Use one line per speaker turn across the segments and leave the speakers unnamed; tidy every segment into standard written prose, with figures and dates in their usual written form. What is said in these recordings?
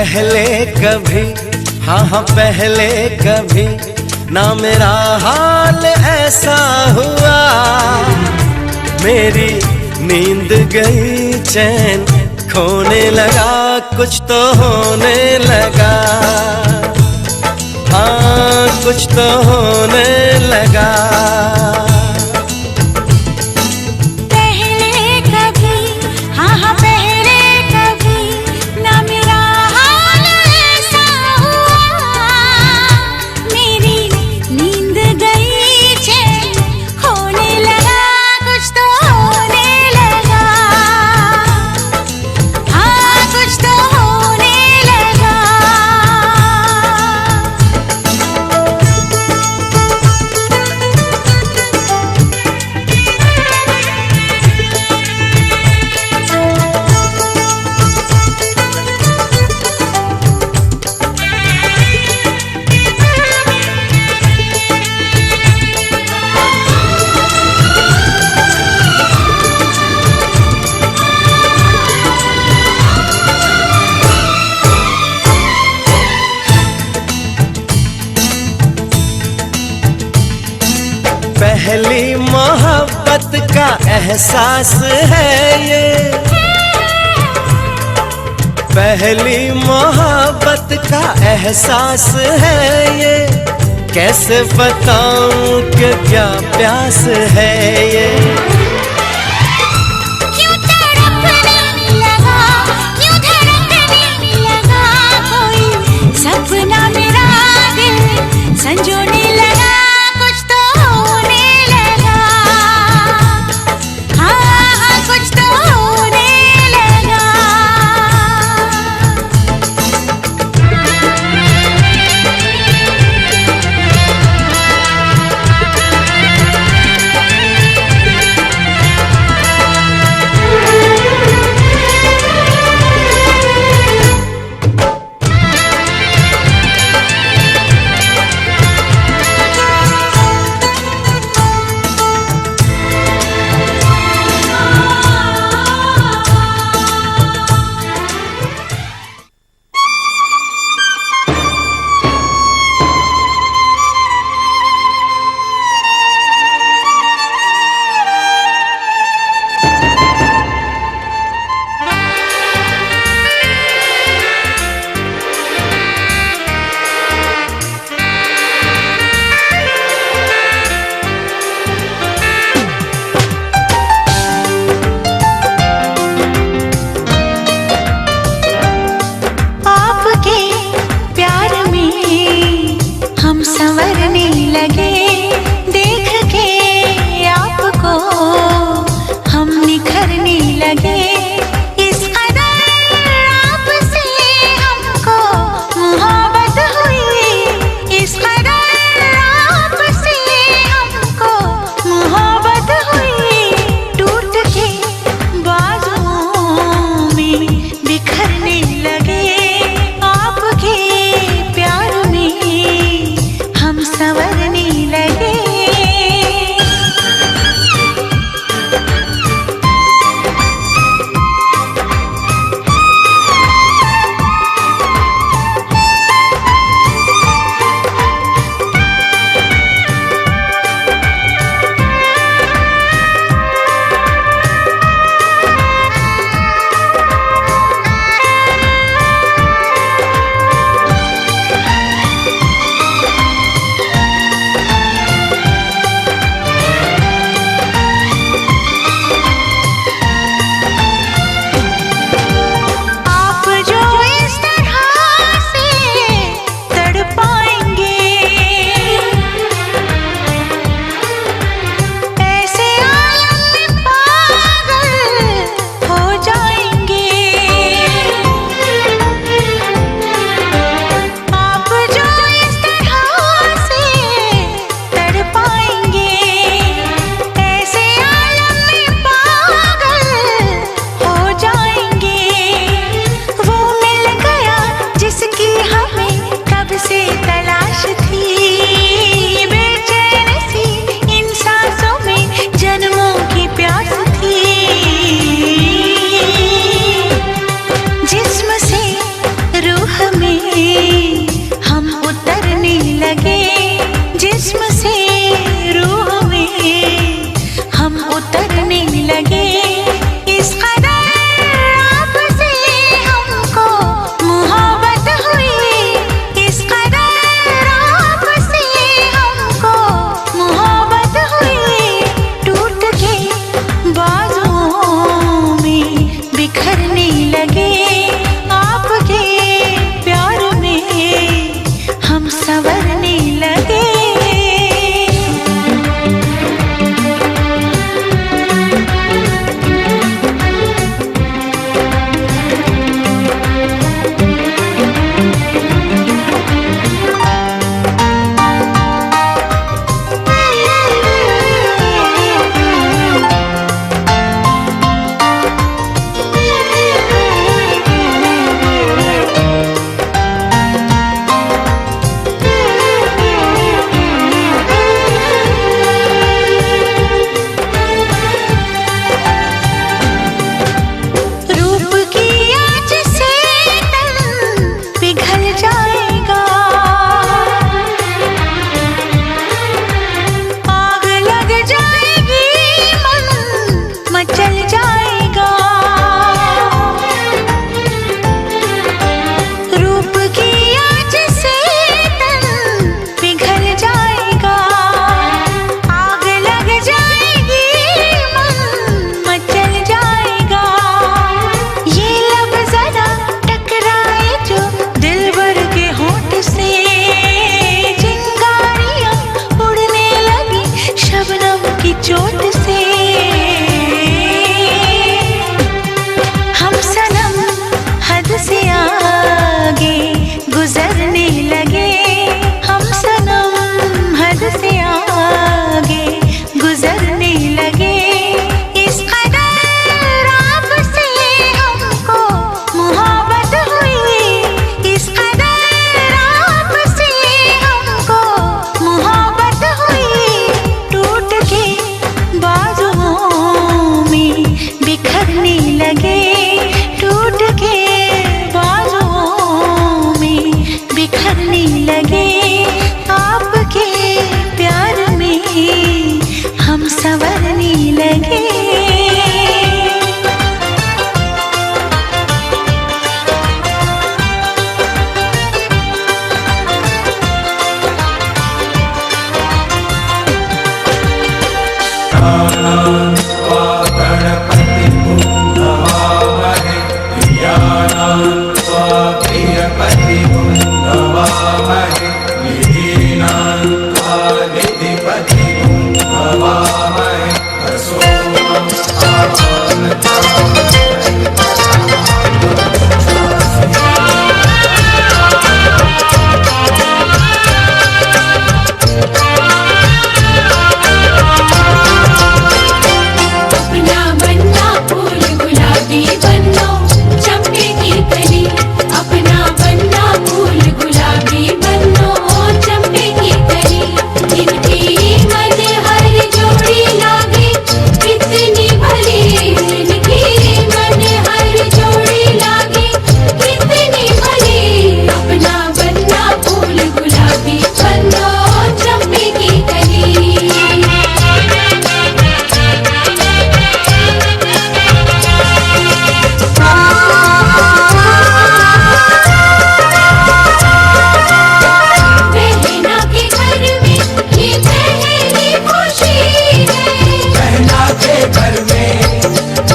पहले कभी, हाँ हाँ पहले कभी ना मेरा हाल ऐसा हुआ। मेरी नींद गई, चैन खोने लगा, कुछ तो होने लगा। हाँ कुछ तो होने लगा। पहली मोहब्बत का एहसास है ये, पहली मोहब्बत का एहसास है ये। कैसे बताऊं कि क्या प्यास है ये।
क्यों तड़पने लगा, क्यों धड़कने लगा, कोई सपना मेरा दिल संजोने लगा।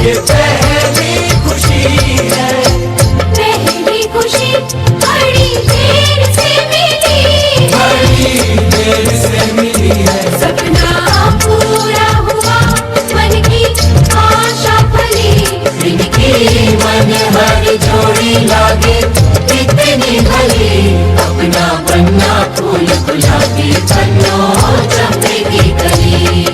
ये पहली खुशी है,
पहली खुशी बड़ी देर से मिली,
बड़ी देर से मिली है।
सपना पूरा हुआ, मन की आशा फली,
इनकी मन हर जोड़ी लागे कितनी भली, अपना बनना फूल गुलाबी बनो चंपे की कली।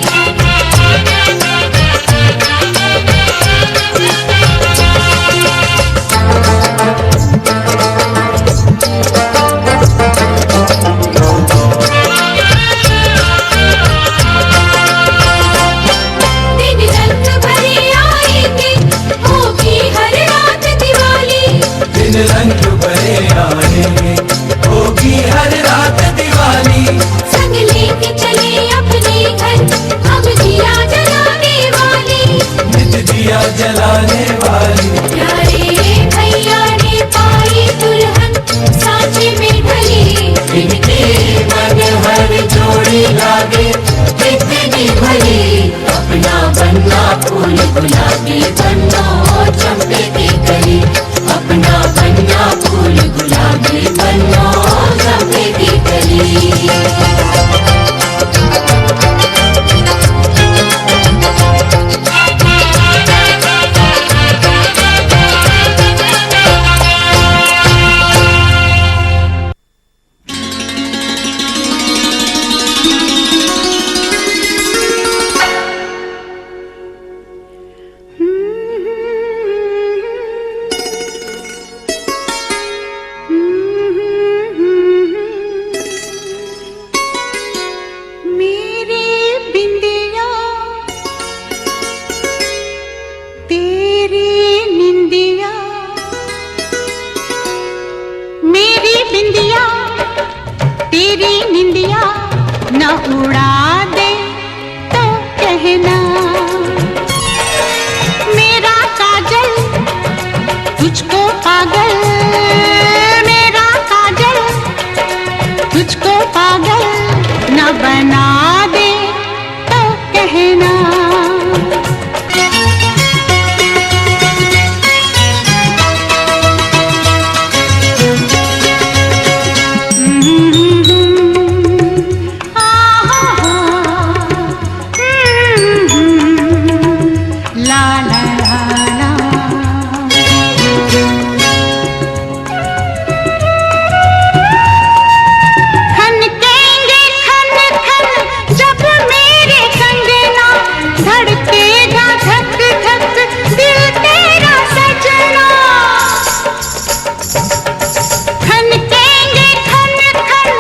दिन रंग भरे आएंगे, होगी हर रात दिवाली,
दिन रंग भरे आएंगे, होगी हर रात दिवाली।
संग लेके चले अपने घर, हम दिया जलाने वाली,
नित दिया जलाने वाली।
प्यारे भैया ने पाई दुल्हन सांचे में ढली,
इनकी मन हर जोड़ी लागे कितनी भली, अपना बनना फूल गुलाबी बनो चंपे की कली, अपना बनना फूल गुलाबी बनो चंपे की कली।
मेरे बिंदिया तेरी निंदिया, मेरी बिंदिया तेरी निंदिया न उड़ा दे तो कहना, मेरा काजल तुझको पागल, मेरा काजल तुझको पागल न बना दे तो कहना। ला ला ला ला, खनकेंगे खन खन जब मेरे कंगना, धड़केगा धक धक दिल तेरा सजना, खनकेंगे खन खन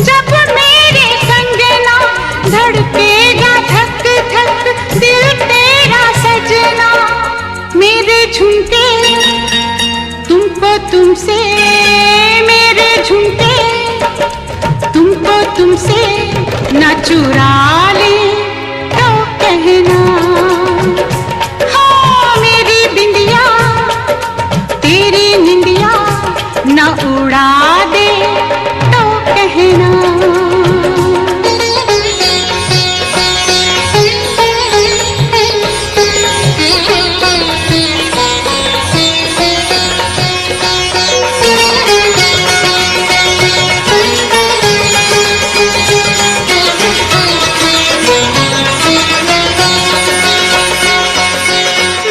जब मेरे कंगना, धड़केगा धक धक दिल तेरा सजना, मेरे झुमके तुमको तुमसे, मेरे झुमके तुमको तुमसे न चुरा ले तो कहना, हाँ मेरी बिंदिया तेरी निंदिया न उड़ा दे तो कहना।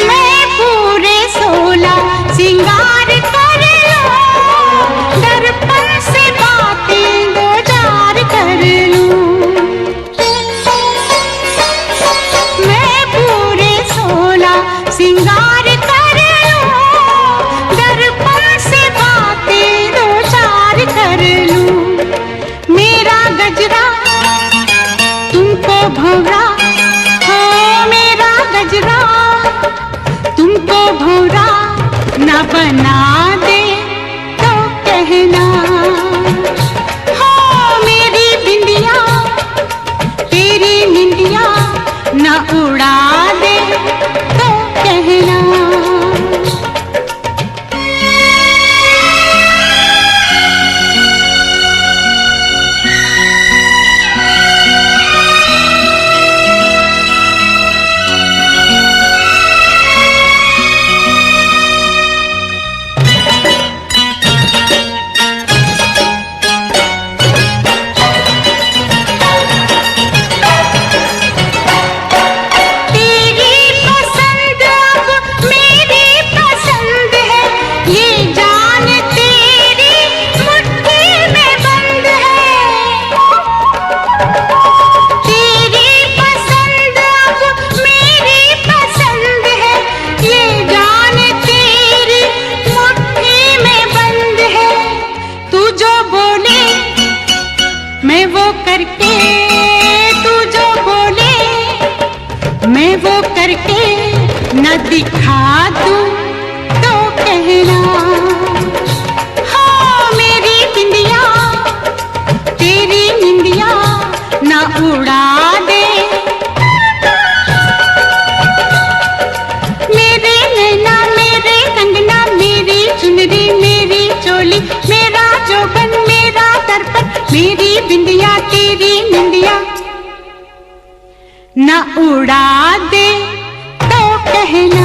मैं पूरे 16 सिंगार कर लूं, दर्पण से बातें दो चार कर लूं, मैं पूरे 16 सिंगार कर लूं, दर्पण से बातें दो चार कर लूं, मेरा गजरा तुमको भंवरा, हो मेरा गजरा तुमको भंवरा न बना दे तो कहना, हाँ मेरी बिंदिया तेरी निंदिया न उड़ा दे तो कहना।
दिखा दूं तो कहना, हाँ मेरी बिंदिया तेरी निंदिया ना उड़ा दे। मेरे नैना मेरे कंगना मेरी चुनरी मेरी चोली मेरा जोबन मेरा दर्पण मेरी बिंदिया तेरी निंदिया ना उड़ा दे तो कहना।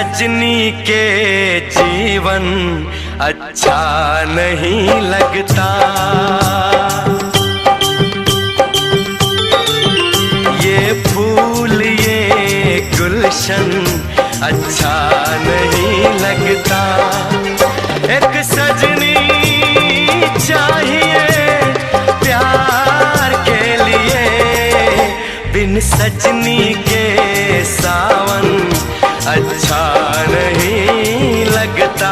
सजनी के जीवन अच्छा नहीं लगता। ये फूल ये गुलशन अच्छा नहीं लगता। एक सजनी चाहिए प्यार के लिए, बिन सजनी के सावन अच्छा नहीं लगता।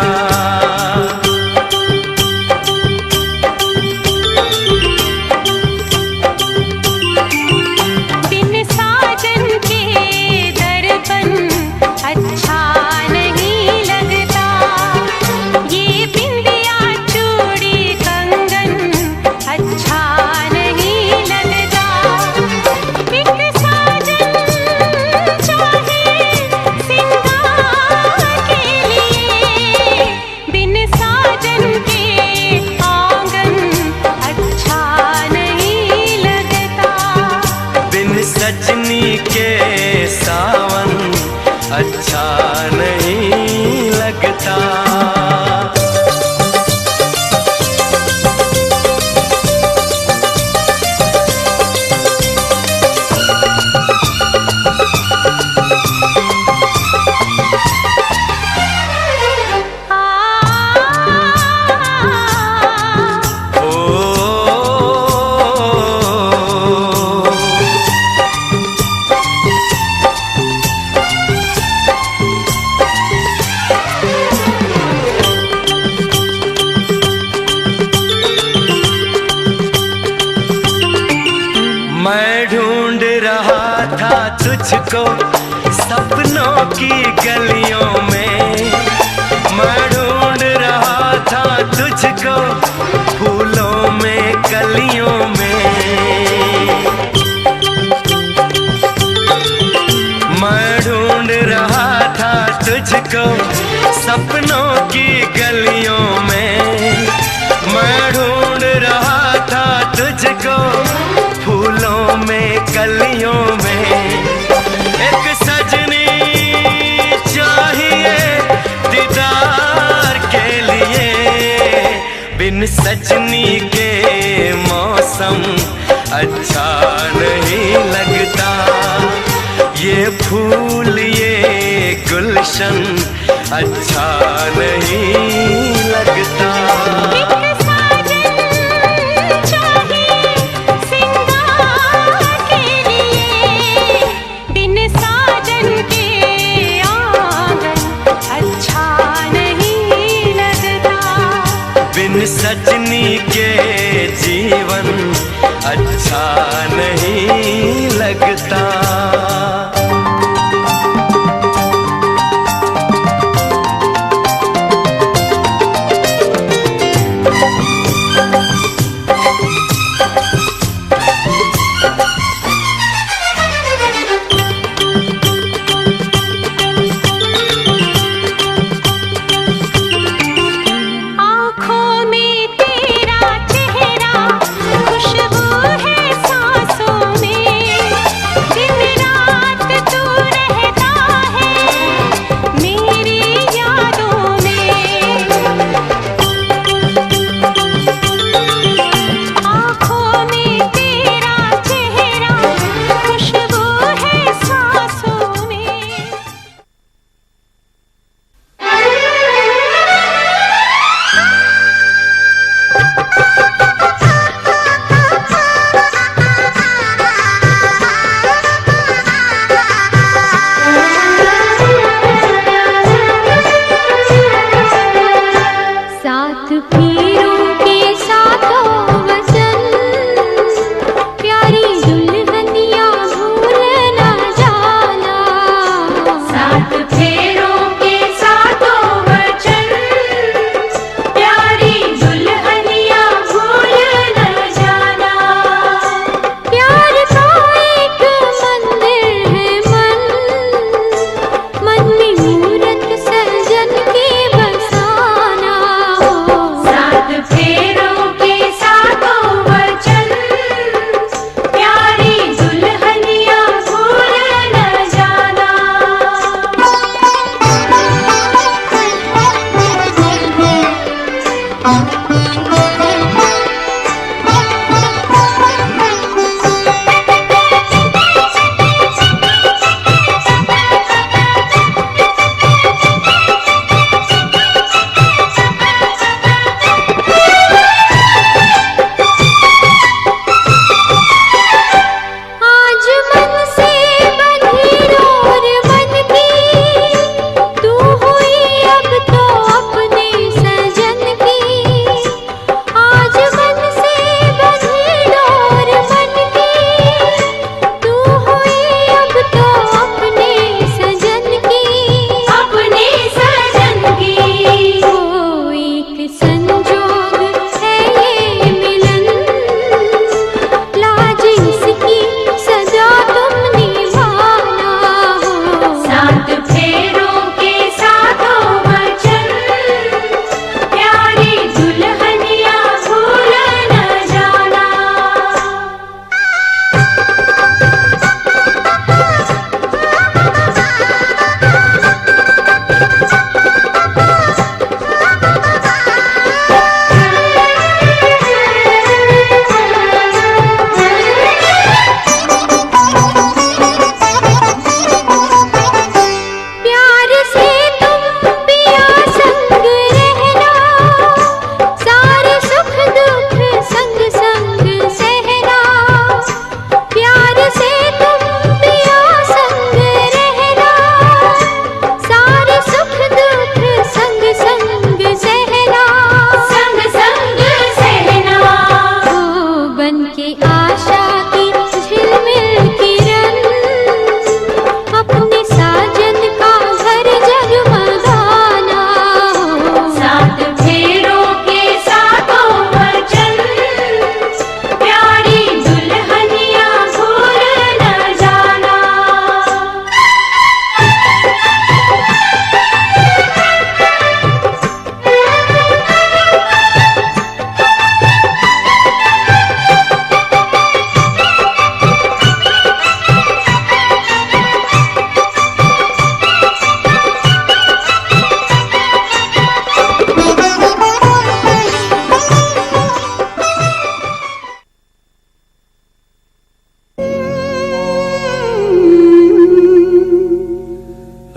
बिन साजन के दर्पण अच्छा नहीं लगता। ये बिंदिया चूड़ी कंगन अच्छा नहीं लगता। एक साजन चाहिए सिंगार के लिए, बिन साजन के आंगन अच्छा नहीं लगता।
बिन सजनी के सावन अच्छा नहीं लगता। मैं ढूंढ रहा था तुझको सपनों की गलियों में। मैं ढूंढ रहा था तुझको फूलों में कलियों में। मैं ढूंढ रहा था तुझको सपनों की गलियों में। मैं ढूंढ रहा था तुझको फूलों में कलियों में। एक सजनी चाहिए दीदार के लिए, बिन सजनी के मौसम अच्छा नहीं लगता। ये फूल ये गुलशन अच्छा नहीं लगता। बिन सजनी के जीवन अच्छा नहीं लगता।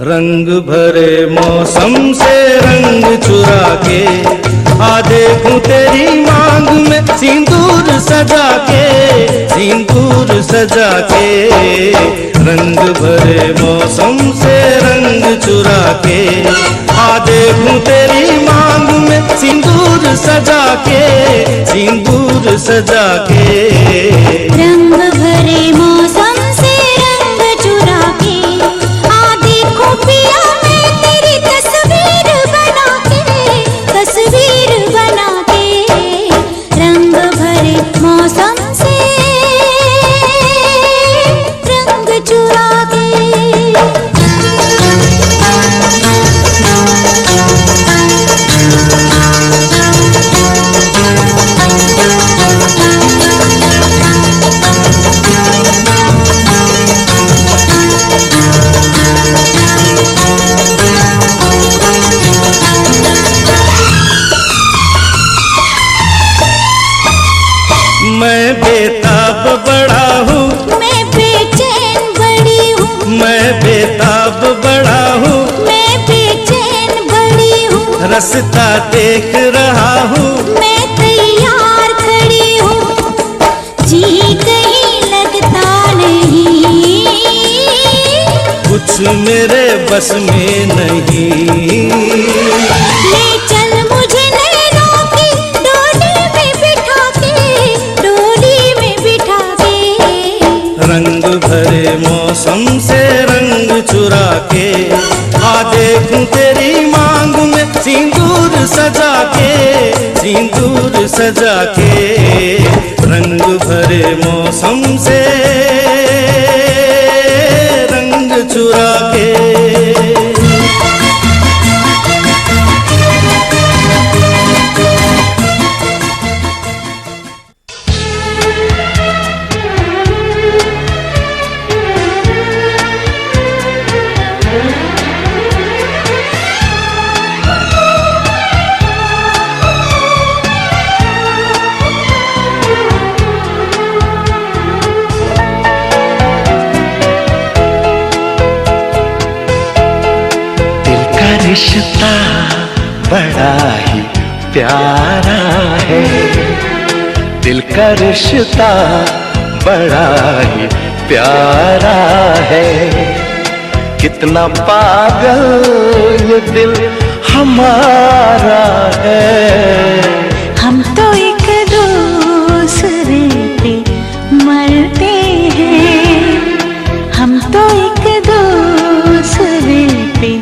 रंग भरे मौसम से रंग चुरा के आ देखूं तेरी मांग में सिंदूर सजा के, सिंदूर सजा के। रंग भरे मौसम से रंग चुरा के आ देखूं तेरी मांग में सिंदूर सजा के, सिंदूर सजा के।
रंग भरे मौसम से रंग चुरा के आ देखो पिया मैं तेरी तस्वीर बना के, तस्वीर बना के। रंग भरे मौसम से रंग चुरा के।
मैं बेताब बड़ा हूँ,
मैं बेचैन बड़ी हूँ,
मैं बेताब बड़ा हूँ,
मैं बेचैन बड़ी हूँ।
रास्ता देख रहा हूँ,
मैं तैयार खड़ी हूँ, जी कहीं लगता नहीं,
कुछ मेरे बस में नहीं।
ले चल मुझे नैनों की डोली में बिठा के, डोली में बिठा के।
रंग भरे मौसम से रंग चुरा के आ देखूं तेरी मांग में सिंदूर सजा के, सिंदूर सजा के। रंग भरे मौसम से रंग चुरा के। प्यारा है, दिल का रिश्ता बड़ा ही प्यारा है। कितना पागल ये दिल हमारा है।
हम तो एक दूसरे पे मरते हैं, हम तो एक दूसरे पे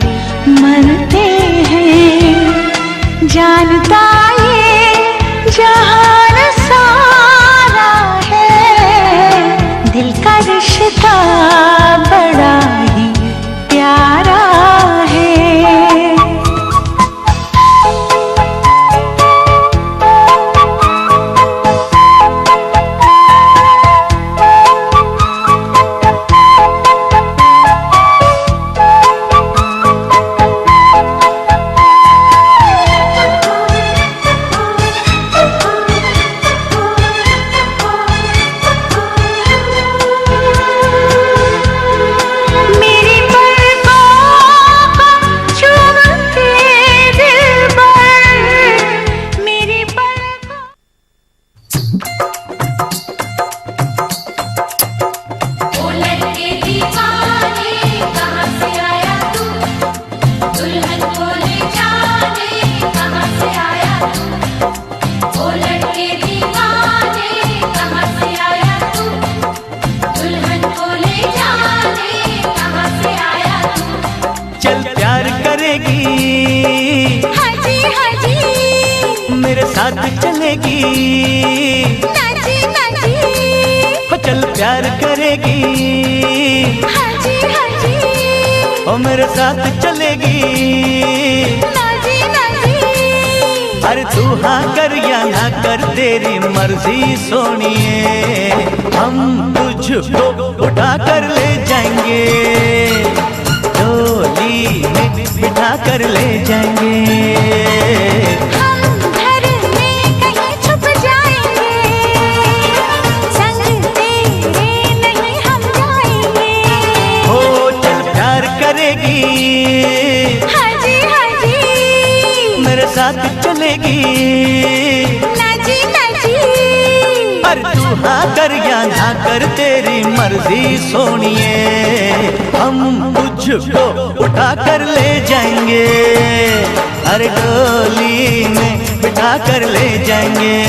मरते हैं। जानता ये जहान सारा है, दिल का रिश्ता बड़ा ही प्यारा है।
मेरे साथ चलेगी,
नाची नाची,
हो चल प्यार करेगी,
हाजी हाजी,
ओ मेरे साथ चलेगी,
नाची नाची।
अरे तू हाँ कर या ना कर तेरी मर्जी सोनिए, हम तुझको उठा कर ले जाएंगे, डोली में बिठा कर ले जाएंगे।
हाजी हाजी,
मेरे साथ चलेगी,
नाची नाची।
पर तू हाँ कर या ना कर तेरी मर्जी सोनिए, हम तुझको उठा कर ले जाएंगे, अरे डोली में बिठा कर ले जाएंगे।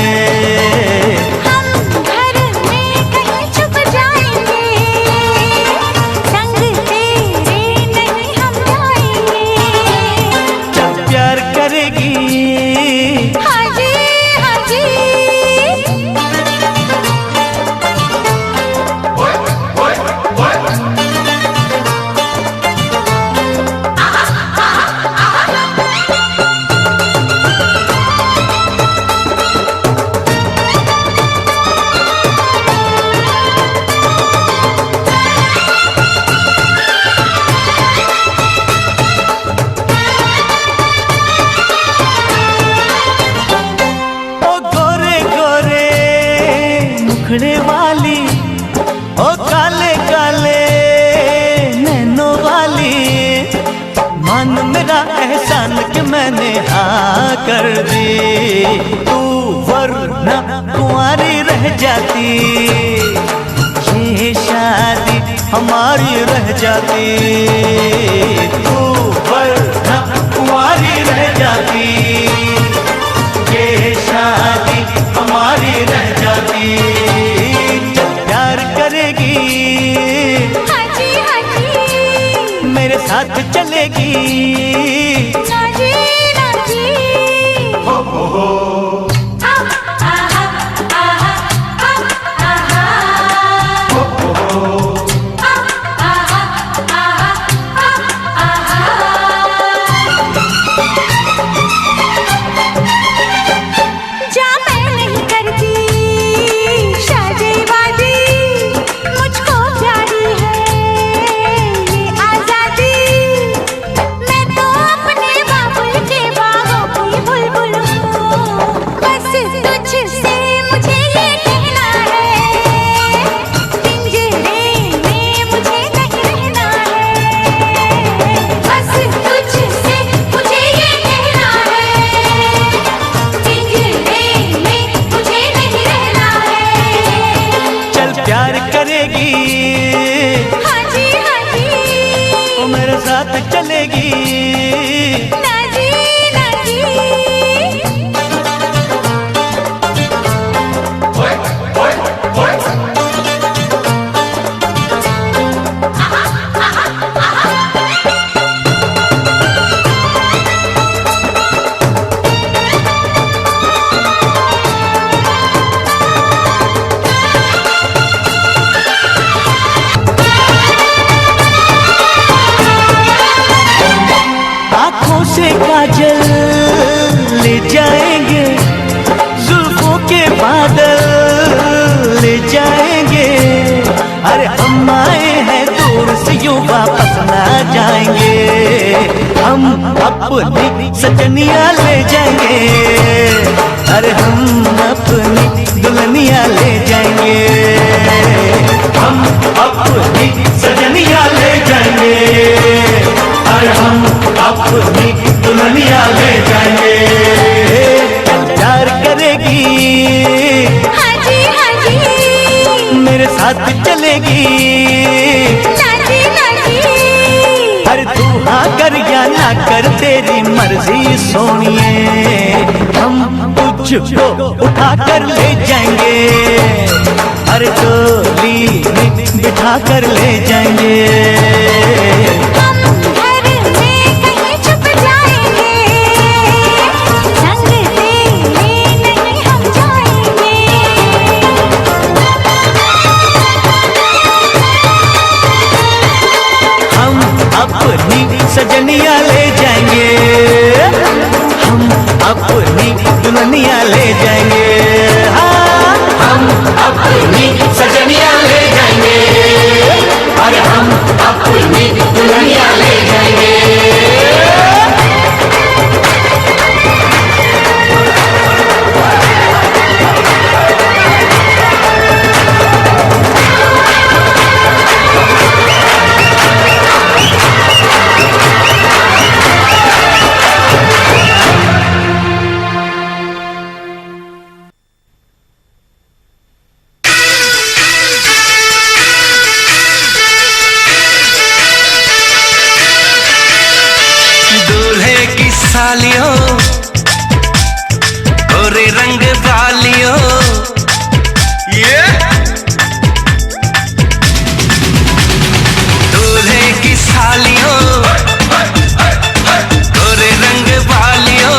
मुखड़े वाली, ओ काले काले नैनों वाली, मान मेरा एहसान कि मैंने हाँ कर दी, तू वरना कुंवारी रह जाती, ये शादी हमारी रह जाती, तू वरना कुंवारी रह जाती, ये शादी हमारी रह जाती। प्यार करेगी,
हाजी हाजी,
मेरे साथ चलेगी,
नाची नाची।
हो हो। जाएंगे, जुल्फों के बादल ले जाएंगे। अरे हम आए हैं दूर से यूं वापस ना जाएंगे, हम अपनी सजनिया ले जाएंगे। अरे हम अपनी दुल्हनिया ले जाएंगे, हम अपनी सजनिया ले जाएंगे। अरे हम अपनी दुल्हनिया ले जाएंगे। प्यार करेगी,
हाँ जी हाँ जी,
मेरे साथ चलेगी।
ना जी ना जी,
अरे तू हाँ कर या ना कर तेरी मर्जी सोनिए, हम तुझको उठा कर ले जाएंगे। अरे डोली में बिठा कर ले जाएंगे।
हम घर में कहीं छुप जाएंगे, संग तेरे नहीं हम जाएंगे।
हम अपनी सजनिया ले जाएंगे, हम अपनी दुल्हनिया ले जाएंगे। हाँ, हम अपनी सजनिया ले जाएंगे। अरे हम अपनी दुल्हनिया ले जाएंगे।
सालियों गोरे रंग वालियों, ये दूल्हे की सालियों गोरे रंग वालियों,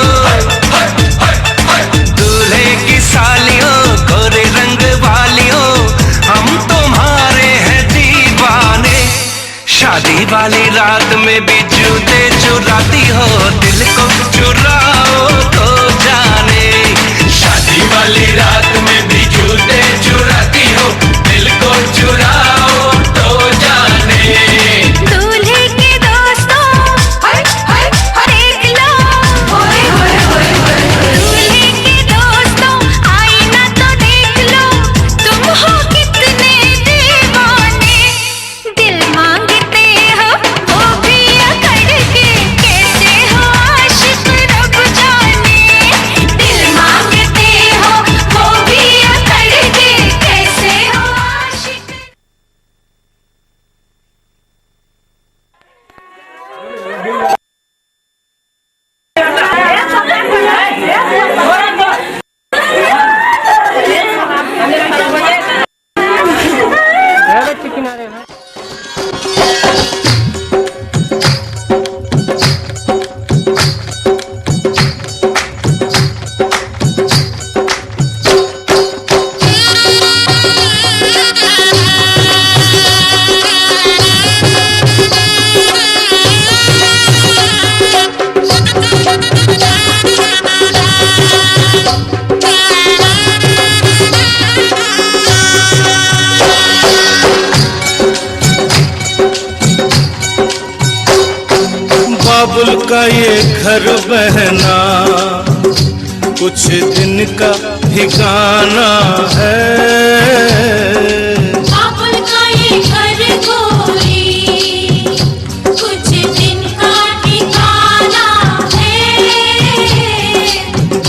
दूल्हे की सालियों गोरे रंग वालियों, हम तुम्हारे हैं दीवाने। शादी वाली रात में भी जूते चुराती हो, दिल को चुराओ तो जाने। शादी वाली रात में भी जूते चुराती हो, दिल को चुराओ तो जाने।
दूल्हे के दोस्तों देख लो, दूल्हे के दोस्तों आईना तो देख लो, तुम हो कितने दीवाने। दिल मांगते हो वो भी अकड़ के, कैसे हो आशिक रब जाने। दिल मांगते हो वो भी अकड़ के, कैसे हो आशिक।
बाबुल का ये घर बहना कुछ दिन का ठिकाना है।
बाबुल का ये घर गोरी कुछ दिन का ठिकाना है।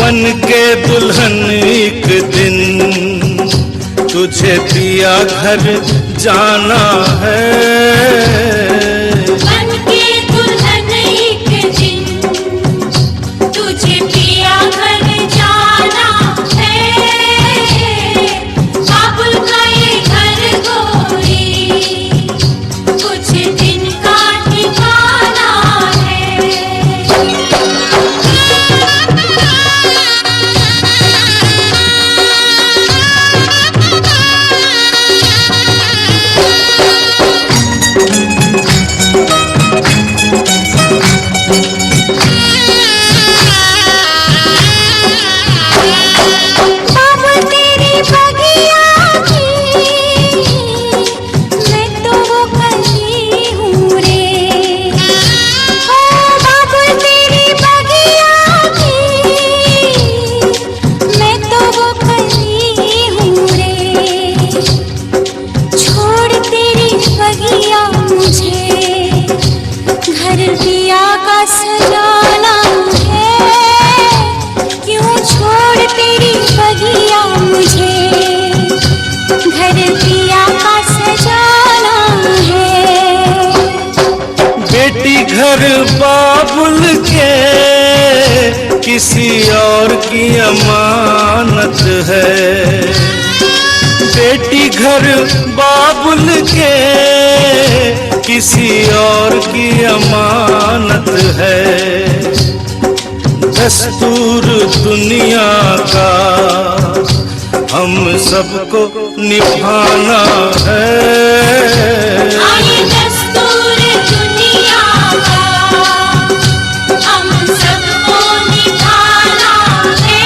बन के दुल्हन एक दिन तुझे पिया घर जाना है।
बन के दुल्हन एक दिन तुझे पिया घर जाना है। बाबुल का ये घर गोरी कुछ दिन का ठिकाना है।
घर बाबुल के किसी और की अमानत है। बेटी घर बाबुल के किसी और की अमानत है। दस्तूर दुनिया का हम सबको निभाना है।
दस्तूर दुनिया का हम सबको निभाना है।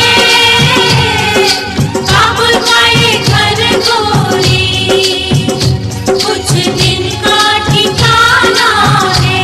बाबुल का ये घर गोरी कुछ दिन का ठिकाना है।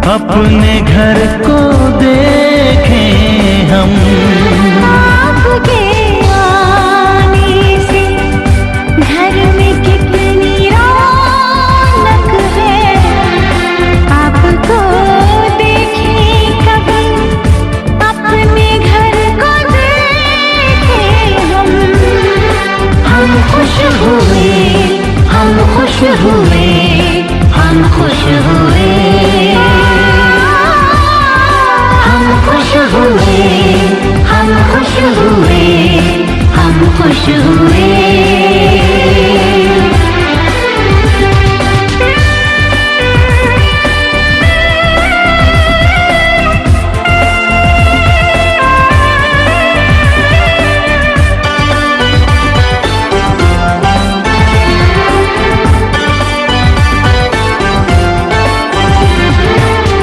अपने घर को देखें हम।
आपके आने से घर में कितनी रौनक है, आपको देखें कभी, अपने घर को देखें हम। हम खुश हुए, हम खुश हुए, हम खुश हुए, हम खुश हुए, हम खुश हुए, हम खुश हुए।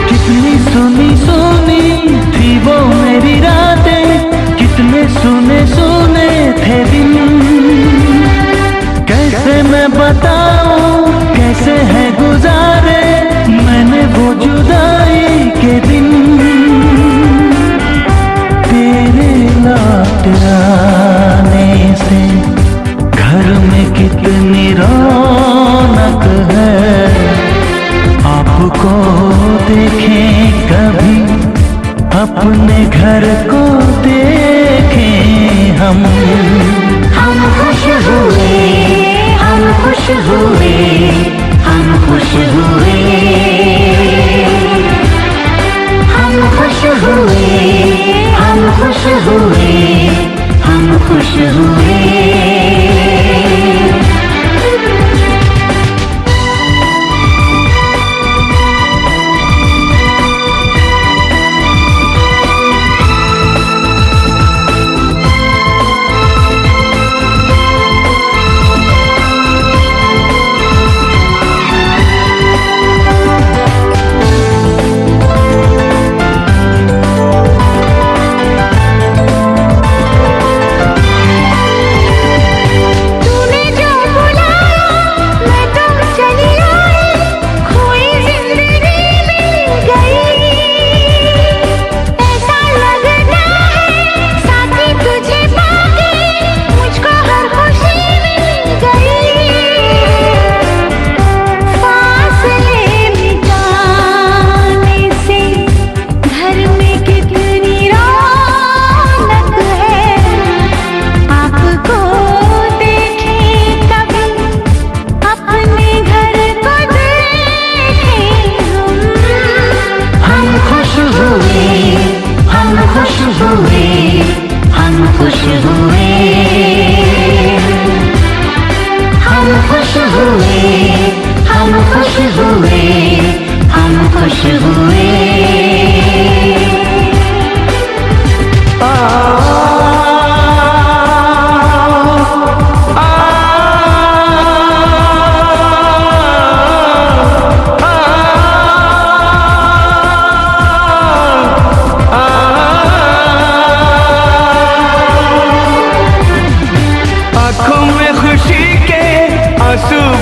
कितनी सुनी सुनी थी वो मेरी रातें, कितने सुने सुने थे दिन। कैसे मैं बताऊं कैसे है गुजारे मैंने वो जुदाई के दिन। तेरे लौट आने से घर में कितनी रौनक है, आपको देखें कभी, अपने घर को देखें हम।
हम खुश हुए, हम खुश हुए, हम खुश हुए, हम खुश हुए, हम खुश हुए, हम खुश हुए।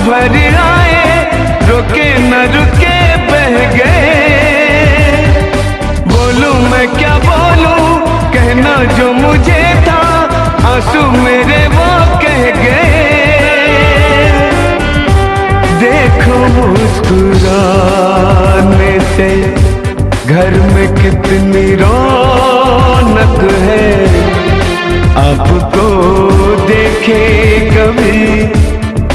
भर आए, रुके न रुके बह गए। बोलूं मैं क्या बोलूं, कहना जो मुझे था, आंसू मेरे वो कह गए। देखो मुस्कुराने से घर में कितनी रौनक है, आपको देखे कभी,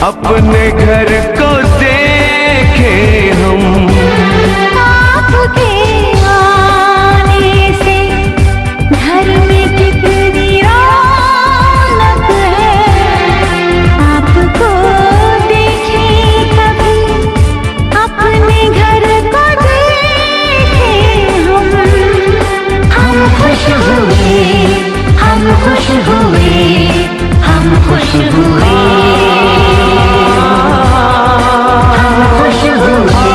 अपने घर को देखे हम।
आपके आने से घर में कितनी रौनक है, आपको देखे कभी, अपने घर को देखे हम। हम खुश हुए, हम खुश हुए, हम खुश हुए, हम खुश हुए,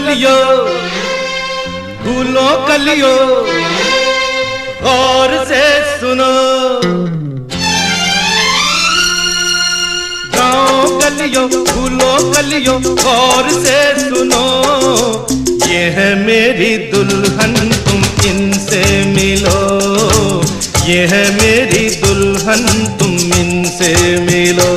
कलियों फूलों कलियों गौर से सुनो, गाँव गलियों फूलों कलियों गौर से सुनो, ये है मेरी दुल्हन तुम इनसे मिलो, ये है मेरी दुल्हन तुम इनसे मिलो।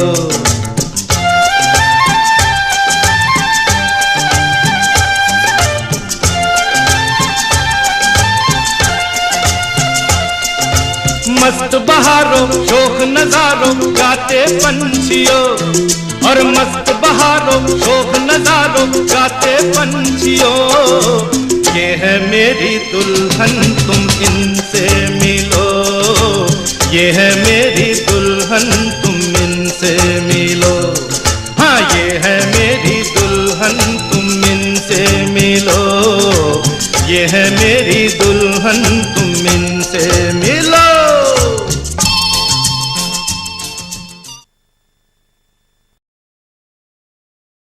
मस्त बहारों शोक नजारों गाते पंछियों, और मस्त बहारों शोक नजारों गाते पंछियों, ये है मेरी दुल्हन तुम इनसे मिलो, ये है मेरी दुल्हन तुम इनसे मिलो। हाँ ये है मेरी दुल्हन तुम इनसे मिलो, ये है मेरी दुल्हन तुम इनसे